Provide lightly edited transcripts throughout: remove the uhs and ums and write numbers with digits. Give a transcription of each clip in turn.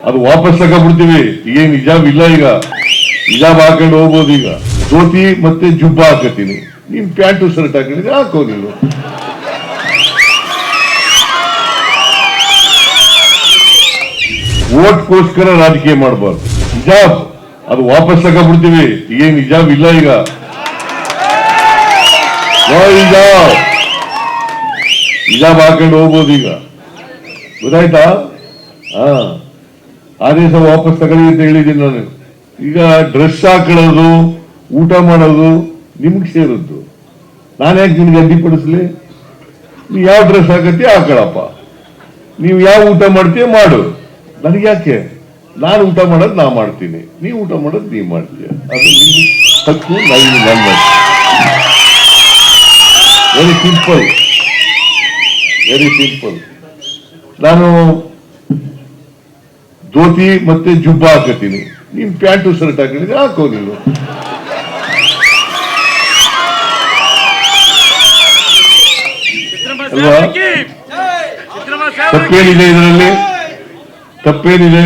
ಅದು ವಾಪಸ್ ತಗೊಂಡ್ಬಿಡ್ತೀವಿ. ಈಗೇನು ಹಿಜಾಬ್ ಇಲ್ಲ, ಈಗ ಹಿಜಾಬ್ ಹಾಕೊಂಡು ಹೋಗ್ಬೋದು. ಈಗ ಧೋತಿ ಮತ್ತೆ ಜುಬ್ಬ ಹಾಕತೀನಿ, ನೀನ್ ಪ್ಯಾಂಟು ಶರ್ಟ್ ಹಾಕೊಂಡಿದ್ರೆ ಹಾಕೋ. ನೀನು ಓಟ್ಗೋಸ್ಕರ ರಾಜಕೀಯ ಮಾಡಬಾರ್ದು. ಹಿಜಾಬ್ ಅದು ವಾಪಸ್ ತಗೊಂಡ್ಬಿಡ್ತೀವಿ. ಈಗೇನು ಹಿಜಾಬ್ ಇಲ್ಲ, ಈಗ ಹಿಜಾಬ್ ಹಾಕೊಂಡು ಹೋಗ್ಬೋದು. ಈಗ ಗೊತ್ತಾಯ್ತಾ? ಆದೇಶ ವಾಪಸ್ ತಗೊಳ್ಳಿ ಅಂತ ಹೇಳಿದ್ದೀನಿ ನಾನು. ಈಗ ಡ್ರೆಸ್ ಹಾಕೊಳ್ಳೋದು, ಊಟ ಮಾಡೋದು ನಿಮ್ಗೆ ಸೇರಿದ್ದು. ನಾನ್ಯಾಕೆ ನಿಮ್ಗೆ ಅಡ್ಡಿಪಡಿಸ್ಲಿ? ನೀವು ಯಾವ ಡ್ರೆಸ್ ಹಾಕತ್ತೀಯ ಹಾಕೊಳ್ಳಪ್ಪ, ನೀವು ಯಾವ ಊಟ ಮಾಡ್ತೀಯ ಮಾಡು, ನನಗೆ ಯಾಕೆ? ನಾನು ಊಟ ಮಾಡೋದು ನಾ ಮಾಡ್ತೀನಿ, ನೀವು ಊಟ ಮಾಡೋದು ನೀವು ಮಾಡ್ತೀಯ. ಅದು ನಿಮ್ಗೆ ಹಕ್ಕು, ನನ್ನ ವೆರಿ ಸಿಂಪಲ್, ವೆರಿ ಸಿಂಪಲ್. ನಾನು ಧೋತಿ ಮತ್ತೆ ಜುಬ್ಬ ಹಾಕತೀನಿ, ನೀನ್ ಪ್ಯಾಂಟು ಶರ್ಟ್ ಹಾಕಿದ್ರೆ ಹಾಕೋ. ನೀನು ಅಲ್ವಾ? ತಪ್ಪೇನಿದೆ ಇದರಲ್ಲಿ? ತಪ್ಪೇನಿದೆ?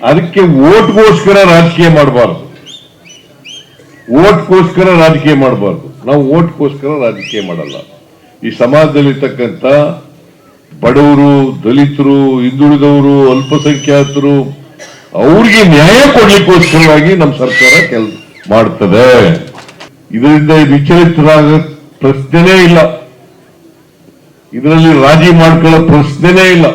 ಅದಕ್ಕೆ ಓಟ್ಗೋಸ್ಕರ ರಾಜಕೀಯ ಮಾಡಬಾರ್ದು. ಓಟ್ಗೋಸ್ಕರ ರಾಜಕೀಯ ಮಾಡಬಾರ್ದು. ನಾವು ಓಟ್ಗೋಸ್ಕರ ರಾಜಕೀಯ ಮಾಡಲ್ಲ. ಈ ಸಮಾಜದಲ್ಲಿರ್ತಕ್ಕಂಥ ಬಡವರು, ದಲಿತರು, ಹಿಂದುಳಿದವರು, ಅಲ್ಪಸಂಖ್ಯಾತರು, ಅವ್ರಿಗೆ ನ್ಯಾಯ ಕೊಡ್ಲಿಕ್ಕೋಸ್ಕರವಾಗಿ ನಮ್ಮ ಸರ್ಕಾರ ಕೆಲಸ ಮಾಡ್ತದೆ. ಇದರಿಂದ ವಿಚಲಿತರಾಗ ಪ್ರಶ್ನೆನೇ ಇಲ್ಲ. ಇದರಲ್ಲಿ ರಾಜಿ ಮಾಡ್ಕೊಳ್ಳೋ ಪ್ರಶ್ನೆನೇ ಇಲ್ಲ.